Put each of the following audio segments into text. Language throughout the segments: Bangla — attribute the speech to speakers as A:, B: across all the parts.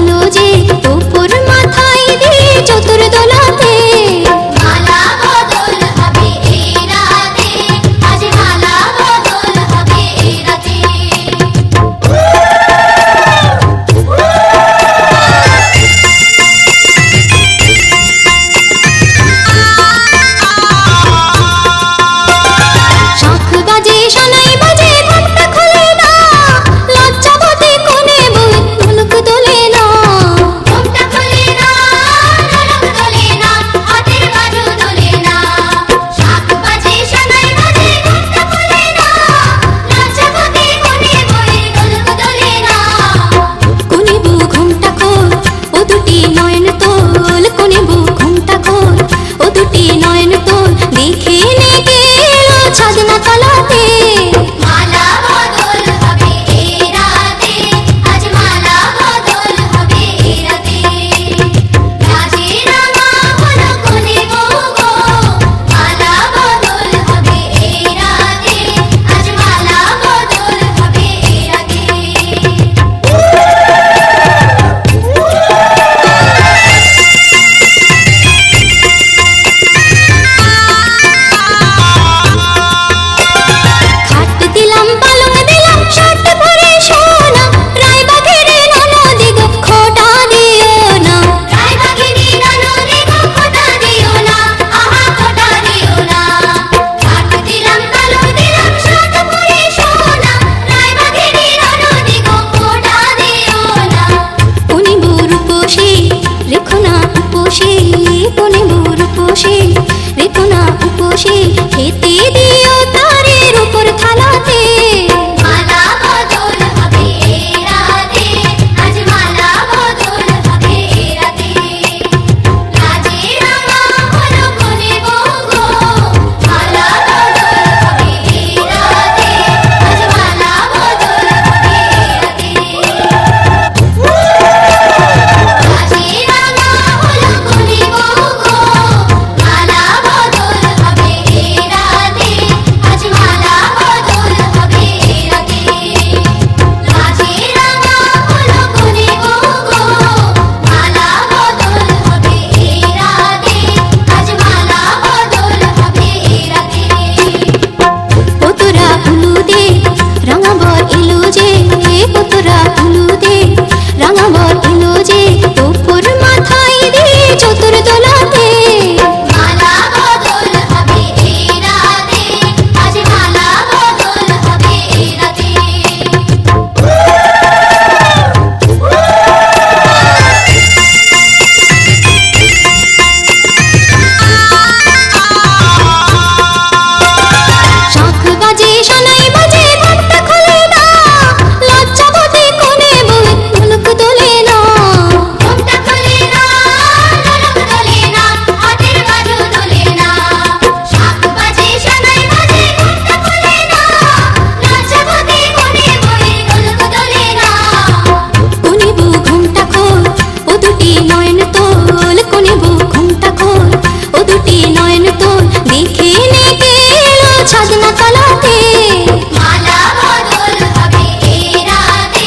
A: এলো যে উপর মাথায় দিয়ে চতুর দোলাতে মালা বদল হবে এই রাতে আজ মালা বদল হবে এই রাতে শাঁখ বাজে সানাই বাজে ঘন্টা খোলে না লজ্জাবতী কোনে বই ঢোলক দোলে না ঘন্টা খোলে না ঢোলক দোলে না হাতের বাজু দোলে না শাঁখ বাজে সানাই বাজে ঘন্টা খোলে না লজ্জাবতী কোনে বই ঢোলক দোলে না কোনে বউ ঘুমটা খোল ও দুটি নয়ন তোল কোনে বউ ঘুমটা খোল ও দুটি নয়ন তোল দেখে নেগে এলো ছাদনা তলাতে মালা বদল হবে এই রাতে আজ মালা বদল হবে এই রাতে রাজে রাঙা হলো কোনে বউ গো মালা বদল হবে এই রাতে আজ মালা বদল হবে এই রাতে খাট দিলাম পালং দিলাম শার্ট পরে সোনা রায়বাগিনী ননদি গো খোটা দিও না রায়বাগিনী ননদি গো খোটা দিও না আহা খোটা দিও না খাট দিলাম পালং দিলাম শার্ট পরে সোনা রায়বাগিনী ননদি গো খোটা দিও না কোনে বউর উপসে রেখো না উপসে কোনে বউর উপসে রেখো না উপসে খেতে দিও তারের উপর থালাতে মালা বদল হবে এই রাতে আজ মালা বদল হবে এই রাতে রাজে রাঙা হলো কোনে বউ গো মালা বদল হবে এই রাতে আজ মালা বদল হবে এই রাতে রাজে রাঙা হলো কোনে বউ গো মালা বদল হবে এই রাতে আজ মালা বদল হবে এই রাতে রাজে রাঙা হলো কোনে বউ গো মালা বদল হবে এই রাতে আজ মালা বদল হবে এই রাতে ও তোরা উলুদে রাঙাবর এলো যে ও তোরা উলুদে রাঙাবর এলো যে উপর মাথায় দিয়ে চতুর দোলাতে মালা বদল হবে এই রাতে আজ মালা বদল হবে এই রাতে শাঁখ বাজে সানাই বাজে ঘন্টা খোলে না লজ্জাবতী কোনে বই ঢোলক দোলে না ঘন্টা খোলে না ঢোলক দোলে না হাতের বাজু দোলে না শাঁখ বাজে সানাই বাজে ঘন্টা খোলে না লজ্জাবতী কোনে বই ঢোলক দোলে না কোনে বউ ঘুমটা খোল ও দুটি নয়ন তোল কোনে বউ ঘুমটা খোল ও দুটি নয়ন তোল দেখে নেগে এলো ছাদনা তলাতে মালা বদল হবে এই রাতে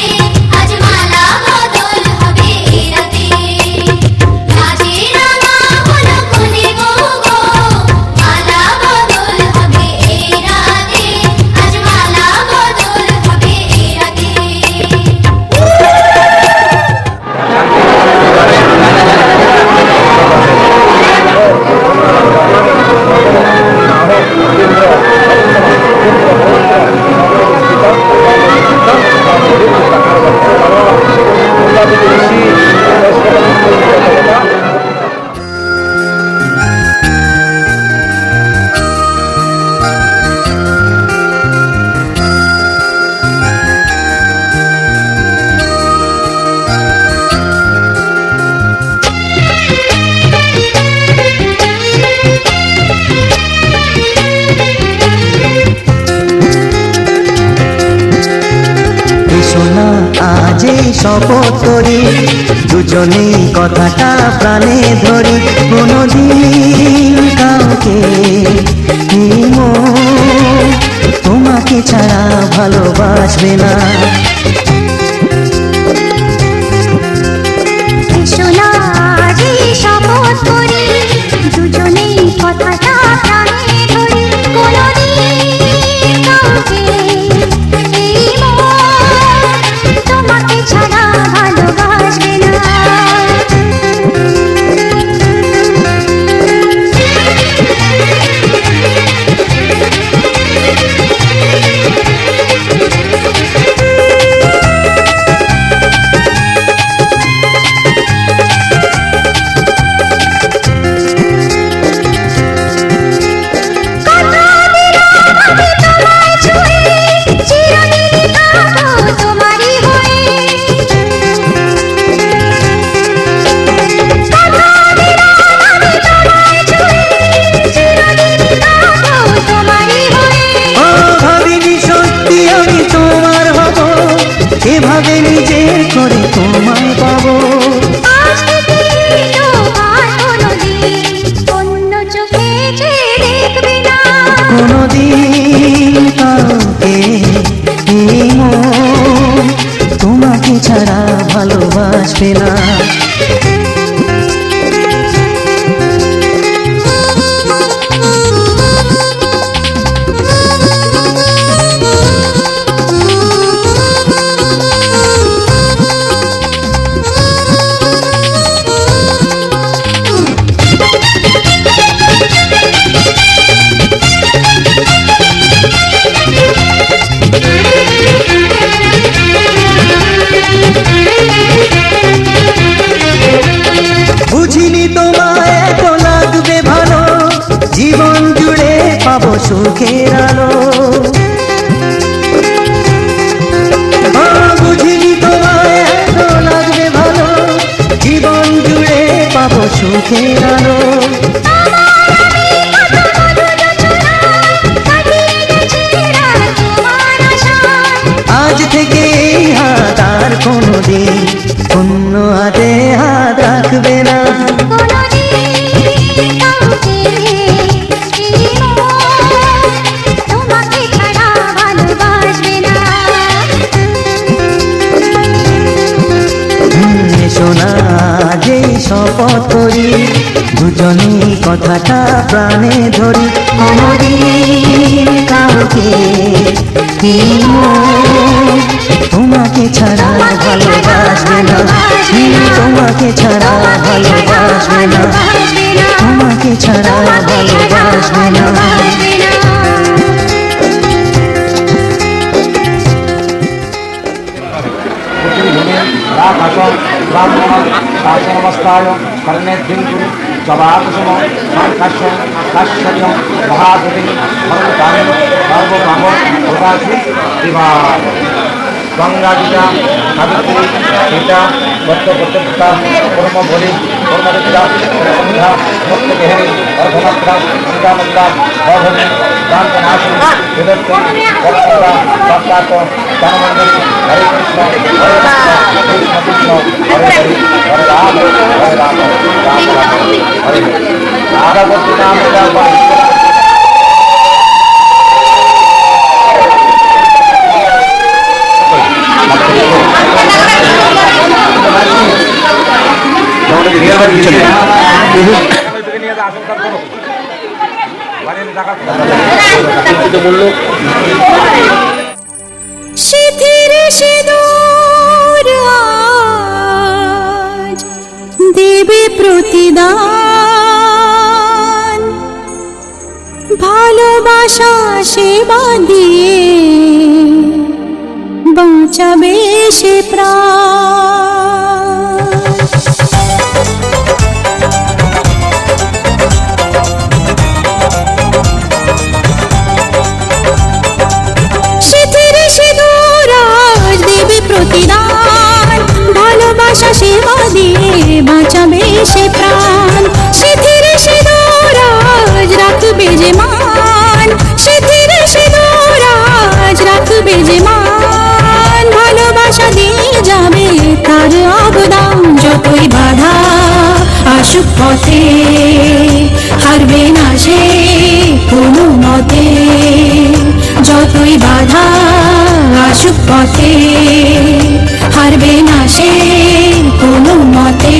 A: আজ মালা বদল হবে এই রাতে রাজে রাঙা হলো কোনে বউ গো মালা বদল হবে এই রাতে আজ মালা বদল হবে এই রাতে
B: আজে শপথ করি দুজনেই কথাটা প্রাণে ধরি কোনদিন কাউকে তোমাকে ছাড়া ভালোবাসবে না ছাড়া ভালোবাসবে না। বুঝিনি তোমায় এত লাগবে ভালো, জীবন জুড়ে পাবো সুখের আলো। বুঝিনি তোমায় এত লাগবে ভালো, জীবন জুড়ে পাবো সুখের আলো। আজ থেকে এই হাত আর কোনোদিন অন্য হাতে হাত রাখবে না। শোনা যেই শপথ করি, দুজনেই কথাটা প্রাণে ধরি, কোনদিন কাউকে তোমাকে ছাড়া ভালোবাসবে না, তোমাকে ছাড়া ভালোবাসবে না, তোমাকে ছাড়া ভালোবাসবে না।
C: शासनवस्थाय कर्णेभ्यं कुरु जवाकुसुम काश्यं काश्यर्यं महादुतिं सर्वकामं सर्वकामं प्रदासि दिवा गंगा गीता सावित्री सीता भक्तप्रत्यक्षता कर्मबलि कर्मदत्ता संध्या भक्तगेहरी अर्धमात्रा सीतामत्ता भवनी दान्तनाशि विदत्ते भक्तता भक्तात् जनमंडली हरे कृष्ण कृष्ण कृष्ण हरे हरे हरे राम राम राम हरे हरे राधावती नाम का
A: শিথির সিঁদুর আজ দেবে প্রতিদান, ভালোবাসা সেবা দিয়ে বাঁচাবে সে প্রাণ। প্রতিদান, ভালোবাসা সেবা দিয়ে বাঁচাবে সে প্রাণ। শিথির সিঁদুর আজ রাখবে যে মান, শিথির সিঁদুর আজ রাখবে যে মান, ভালোবাসা দিয়ে যাবে তার অবদান। যতই বাধা আসুক পথে হারবে না সে কোনো মতে, যতই বাধা আসুক পথে হারবে না সে কোনো মতে।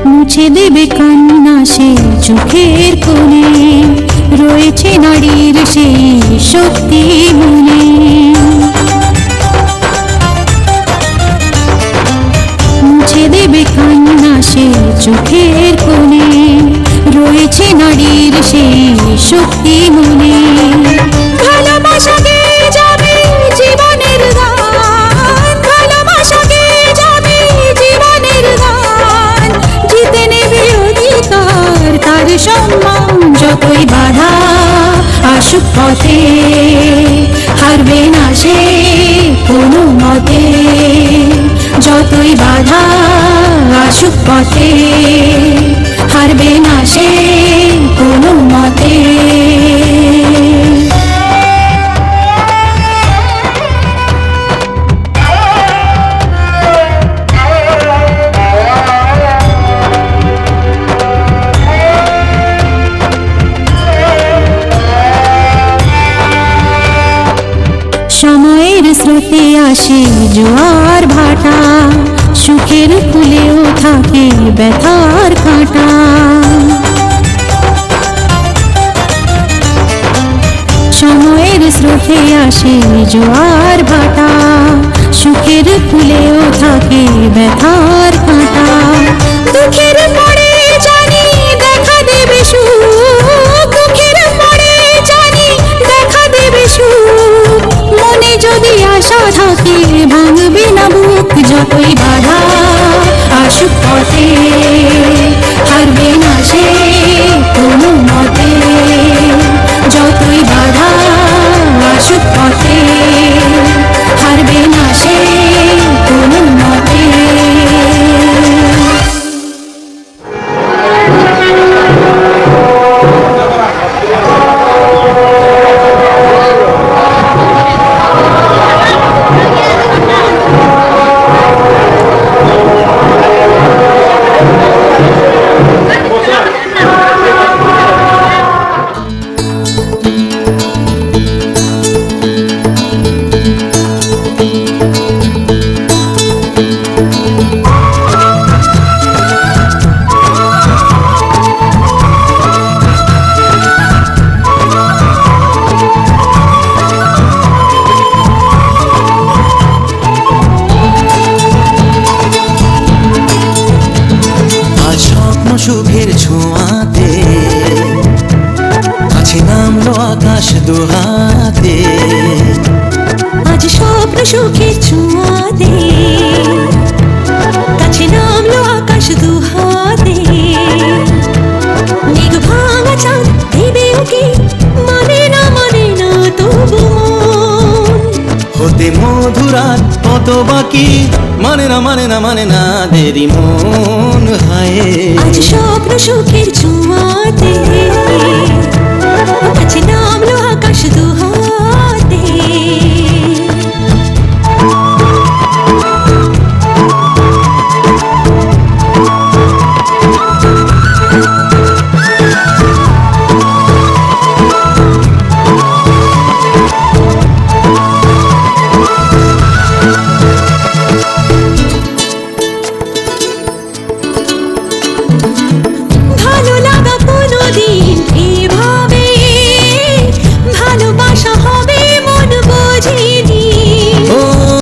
A: মুছে দেবে কান্না সে চোখের কোণে, রয়েছে নারীর সেই শক্তি মনে। মুছে দেবে কান্না সে চোখের কোণে, রয়েছে নারীর সেই শক্তি মনে। ভালোবাসা গেয়ে যাবে জীবনের গান, ভালোবাসা গেয়ে যাবে জীবনের গান, জিতে নেবে অধিকার তার সম্মান। যতই বাধা আসুক পথে হারবে না সে কোনো মতে, যতই বাধা আসুক পথে হারবে না সে কোনো মতে। সময়ের স্রোতে আসে জোয়ার ভাটা, সুখের ফুলেও থাকে ব্যথার কাঁটা। সময়ের স্রোতে আসে জোয়ার ভাটা, সুখের ফুলেও থাকে ব্যথার কাঁটা। দুঃখের পরে জানি দেখা দেবে সুখ, দুঃখের পরে জানি দেখা দেবে সুখ। মনে যদি আশা থাকে ভাঙবে না বুক, যতই বাধা আসুক পথে হারবে না সে কোনো মতে। যতই বাধা আসুক পথে হারবে না সে কোনো মতে।
D: আজ স্বপ্ন সুখের ছোঁয়াতে কাছে নামলো আকাশ দুহাতে।
A: আজ স্বপ্ন সুখের ছোঁয়াতে কাছে নামলো আকাশ দুহাতে। মেঘ ভাঙা চাঁদ দেবে ওকে মানে না তবু মন।
D: হতে মধুরাত কত বাকি মানে না দেরি মন হায়।
A: আজ স্বপ্ন সুখের ছোঁয়াতে